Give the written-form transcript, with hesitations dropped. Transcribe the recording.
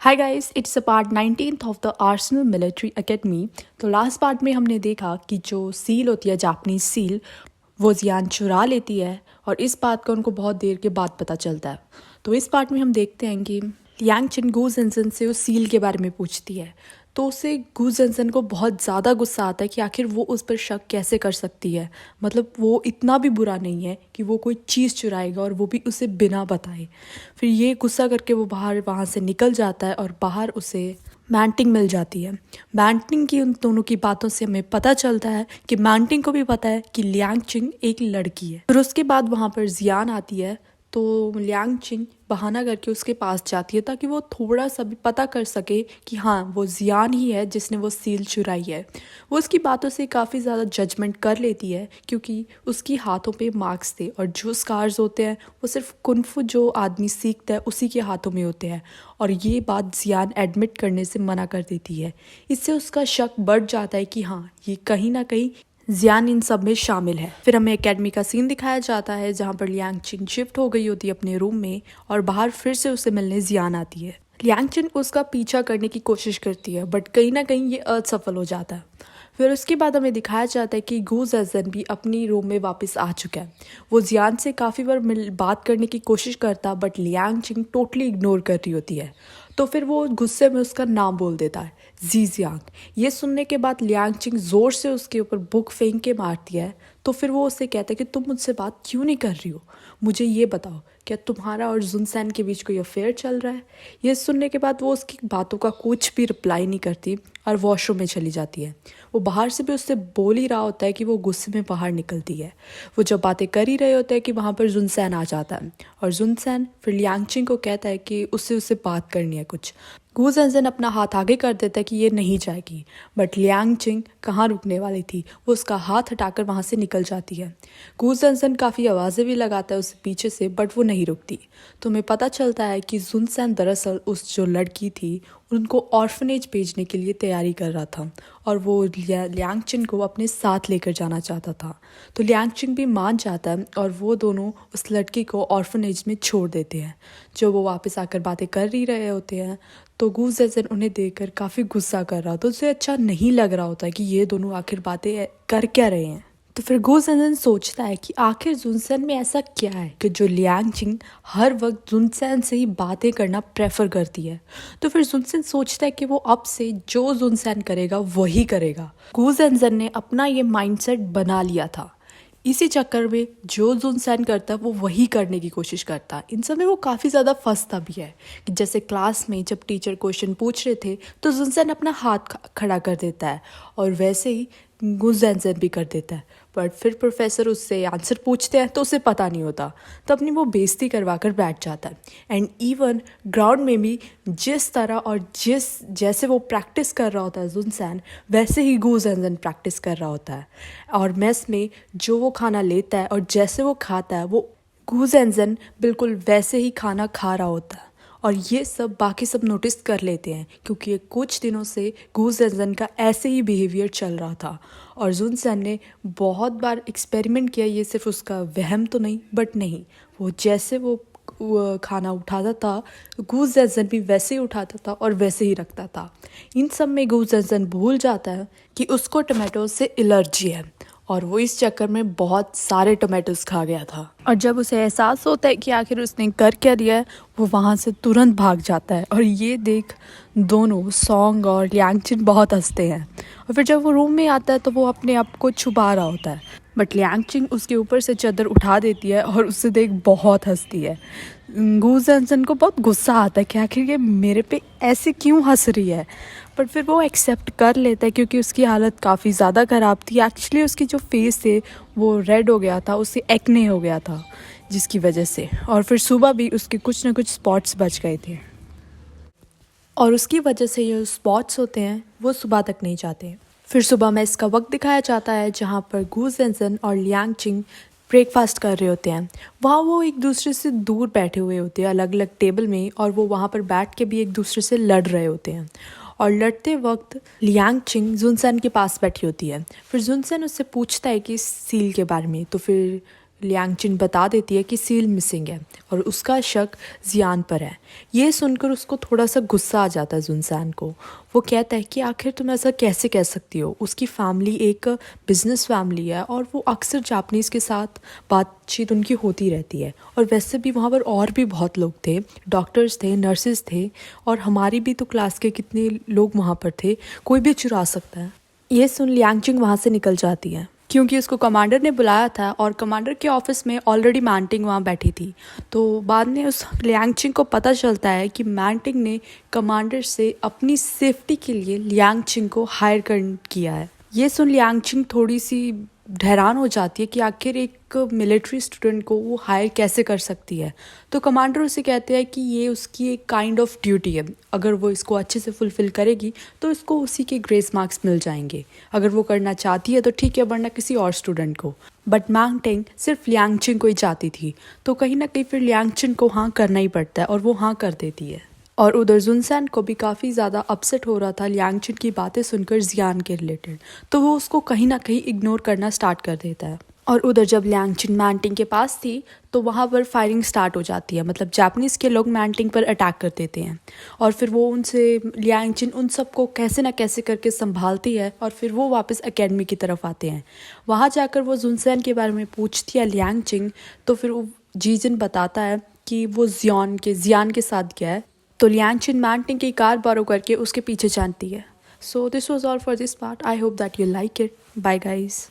Hi guys, it's a part 19th of the Arsenal military academy. तो last part में हमने देखा कि जो सील होती है, जापानीज सील, वो जियान चुरा लेती है और इस बात का उनको बहुत देर के बाद पता चलता है। तो इस पार्ट में हम देखते हैं कि लियांग चिन गू जेंसन से उस सील के बारे में पूछती है। तो उसे गू जेंसन को बहुत ज़्यादा गुस्सा आता है कि आखिर वो उस पर शक कैसे कर सकती है। मतलब वो इतना भी बुरा नहीं है कि वो कोई चीज़ चुराएगा और वो भी उसे बिना बताए। फिर ये गुस्सा करके वो बाहर वहाँ से निकल जाता है और बाहर उसे मैंटिंग मिल जाती है। मैंटिंग की उन दोनों की बातों से हमें पता चलता है कि मैंटिंग को भी पता है कि लियांग चिंग एक लड़की है। फिर उसके बाद वहाँ पर जियान आती है तो लियांग चिंग बहाना करके उसके पास जाती है ताकि वो थोड़ा सा भी पता कर सके कि हाँ, वो जियान ही है जिसने वो सील चुराई है। वो उसकी बातों से काफ़ी ज़्यादा जजमेंट कर लेती है क्योंकि उसकी हाथों पे मार्क्स थे और जो स्कार्स होते हैं वो सिर्फ कुनफू जो आदमी सीखता है उसी के हाथों में होते हैं। और ये बात जियान एडमिट करने से मना कर देती है। इससे उसका शक बढ़ जाता है कि हाँ, ये कहीं ना कहीं जियान इन सब में शामिल है। फिर हमें एकेडमी का सीन दिखाया जाता है जहाँ पर लियांग चिन शिफ्ट हो गई होती है अपने रूम में और बाहर फिर से उसे मिलने जियान आती है। लियांग चिन उसका पीछा करने की कोशिश करती है बट कहीं ना कहीं ये असफल हो जाता है। फिर उसके बाद हमें दिखाया जाता है कि गू जेजन भी अपनी रूम में वापस आ चुका है। वो जियान से काफ़ी बार बात करने की कोशिश करता but Liang chin totally ignore कर रही होती है। तो फिर वो गुस्से में उसका नाम बोल देता है, जी जियांग। ये सुनने के बाद लियांग चिंग ज़ोर से उसके ऊपर बुक फेंक के मारती है। तो फिर वो उससे कहता है कि तुम मुझसे बात क्यों नहीं कर रही हो, मुझे ये बताओ, क्या तुम्हारा और जुनसैन के बीच कोई अफेयर चल रहा है। ये सुनने के बाद वो उसकी बातों का कुछ भी रिप्लाई नहीं करती और वॉशरूम में चली जाती है। वो बाहर से भी उससे बोल ही रहा होता है कि वो गुस्से में बाहर निकलती है। वो जब बातें कर ही रहे होते हैं कि वहाँ पर जुनसैन आ जाता है और जुनसैन फिर लियांग चिंग को कहता है कि उससे बात करनी है कुछ। गू जेंजन अपना हाथ आगे कर देता है कि ये नहीं जाएगी बट लियांग चिंग कहाँ रुकने वाली थी, वो उसका हाथ हटाकर वहाँ से निकल जाती है। गू जेंजन काफ़ी आवाज़ें भी लगाता है उसे पीछे से बट वो नहीं रुकती। तो हमें पता चलता है कि जुनसैन दरअसल उस जो लड़की थी उनको ऑर्फनेज भेजने के लिए तैयारी कर रहा था और वो लियांग चिन को अपने साथ लेकर जाना चाहता था। तो लियांग चिन भी मान जाता है और वो दोनों उस लड़की को ऑर्फनेज में छोड़ देते हैं। जो वो वापस आकर बातें कर ही रहे होते हैं तो गू जेजन उन्हें देखकर काफ़ी गुस्सा कर रहा था। तो उसे अच्छा नहीं लग रहा होता कि ये दोनों आखिर बातें कर क्या रहे हैं। तो फिर गू जेजन सोचता है कि आखिर जुनसेन में ऐसा क्या है कि जो लियांग चिंग हर वक्त जुनसेन से ही बातें करना प्रेफर करती है। तो फिर जुनसेन सोचता है कि वो अब से जो जुनसेन करेगा वही करेगा। गू जेजन ने अपना ये माइंडसेट बना लिया था। इसी चक्कर में जो जुनसेन करता है वो वही करने की कोशिश करता है। इन सब में वो काफ़ी ज़्यादा फंसता भी है कि जैसे क्लास में जब टीचर क्वेश्चन पूछ रहे थे तो जुनसेन अपना हाथ खड़ा कर देता है और वैसे ही गू जेनसेन भी कर देता है। बट फिर प्रोफेसर उससे आंसर पूछते हैं तो उसे पता नहीं होता, तो अपनी वो बेइज्जती करवा कर बैठ जाता है। एंड इवन ग्राउंड में भी जिस तरह और जैसे वो प्रैक्टिस कर रहा होता है जुनसेन, वैसे ही गू जेनसेन प्रैक्टिस कर रहा होता है। और मेस में जो वो खाना लेता है और जैसे वो खाता है वो गू जेनसेन बिल्कुल वैसे ही खाना खा रहा होता है। और ये सब बाकी सब नोटिस कर लेते हैं क्योंकि ये कुछ दिनों से गू जेनसेन का ऐसे ही बिहेवियर चल रहा था। और जुनसेन ने बहुत बार एक्सपेरिमेंट किया, ये सिर्फ उसका वहम तो नहीं बट नहीं, वो जैसे वो खाना उठाता था गू जेनसेन भी वैसे ही उठाता था और वैसे ही रखता था। इन सब में गू जेनसेन भूल जाता है कि उसको टमाटो से एलर्जी है और वो इस चक्कर में बहुत सारे टमाटोज खा गया था। और जब उसे एहसास होता है कि आखिर उसने कर क्या दिया है, वो वहाँ से तुरंत भाग जाता है। और ये देख दोनों सॉन्ग और लियांग चिन बहुत हंसते हैं। और फिर जब वो रूम में आता है तो वो अपने आप को छुपा रहा होता है बट लियांग चिन उसके ऊपर से चादर उठा देती है और उसे देख बहुत हंसती है। गू जेनसेन को बहुत गुस्सा आता है कि आखिर ये मेरे पे ऐसे क्यों हंस रही है। बट फिर वो एक्सेप्ट कर लेता है क्योंकि उसकी हालत काफ़ी ज़्यादा ख़राब थी। एक्चुअली उसकी जो फेस थे वो रेड हो गया था, उससे एक्ने हो गया था जिसकी वजह से। और फिर सुबह भी उसके कुछ ना कुछ स्पॉट्स बच गए थे और उसकी वजह से जो स्पॉट्स होते हैं वो सुबह तक नहीं जाते। फिर सुबह में इसका वक्त दिखाया जाता है जहाँ पर गू जेनसेन और लियांग चिंग ब्रेकफास्ट कर रहे होते हैं। वहाँ वो एक दूसरे से दूर बैठे हुए होते हैं अलग अलग टेबल में और वो वहाँ पर बैठ के भी एक दूसरे से लड़ रहे होते हैं। और लड़ते वक्त लियांग चिंग जुनसेन के पास बैठी होती है। फिर जुनसेन उससे पूछता है कि इस सील के बारे में। तो फिर लियांगचिन बता देती है कि सील मिसिंग है और उसका शक जियान पर है। ये सुनकर उसको थोड़ा सा गुस्सा आ जाता है जुनसान को। वो कहता है कि आखिर तुम ऐसा कैसे कह सकती हो। उसकी फैमिली एक बिजनेस फैमिली है और वो अक्सर जापानीज़ के साथ बातचीत उनकी होती रहती है। और वैसे भी वहाँ पर और भी बहुत लोग थे, डॉक्टर्स थे, नर्सेज थे और हमारी भी तो क्लास के कितने लोग वहाँ पर थे, कोई भी चुरा सकता है। ये सुन लियांगचिन वहाँ से निकल जाती है क्योंकि उसको कमांडर ने बुलाया था और कमांडर के ऑफिस में ऑलरेडी मैंटिंग वहाँ बैठी थी। तो बाद में उस लियांगचिन को पता चलता है कि मैंटिंग ने कमांडर से अपनी सेफ्टी के लिए लियांगचिन को हायर किया है। ये सुन लियांगचिन थोड़ी सी हैरान हो जाती है कि आखिर एक मिलिट्री स्टूडेंट को वो हायर कैसे कर सकती है। तो कमांडर उसे कहते हैं कि ये उसकी एक काइंड ऑफ ड्यूटी है, अगर वो इसको अच्छे से फुलफ़िल करेगी तो इसको उसी के ग्रेस मार्क्स मिल जाएंगे। अगर वो करना चाहती है तो ठीक है, वरना किसी और स्टूडेंट को। बट मैंटिंग सिर्फ लियांगचिन को ही चाहती थी, तो कहीं ना कहीं फिर लियांगचिन को हाँ करना ही पड़ता है और वो हाँ कर देती है। और उधर जुनसान को भी काफ़ी ज़्यादा अपसेट हो रहा था लियांगचिन की बातें सुनकर जियान के रिलेटेड, तो वो उसको कहीं ना कहीं इग्नोर करना स्टार्ट कर देता है। और उधर जब लियांगचिन मैंटिंग के पास थी तो वहाँ पर फायरिंग स्टार्ट हो जाती है, मतलब जापानीज़ के लोग मैंटिंग पर अटैक कर देते हैं। और फिर वो उनसे लियांगचिन उन सबको कैसे ना कैसे करके संभालती है और फिर वो वापस एकेडमी की तरफ आते हैं। वहाँ जाकर वो जुनसान के बारे में पूछती है लियांगचिन, तो फिर वो जीजन बताता है कि वो जियान के साथ गया है। तो लियांगचिन मैंटिंग की कार बारो करके उसके पीछे जानती है। So this was all for this part. I hope that you like it. Bye guys.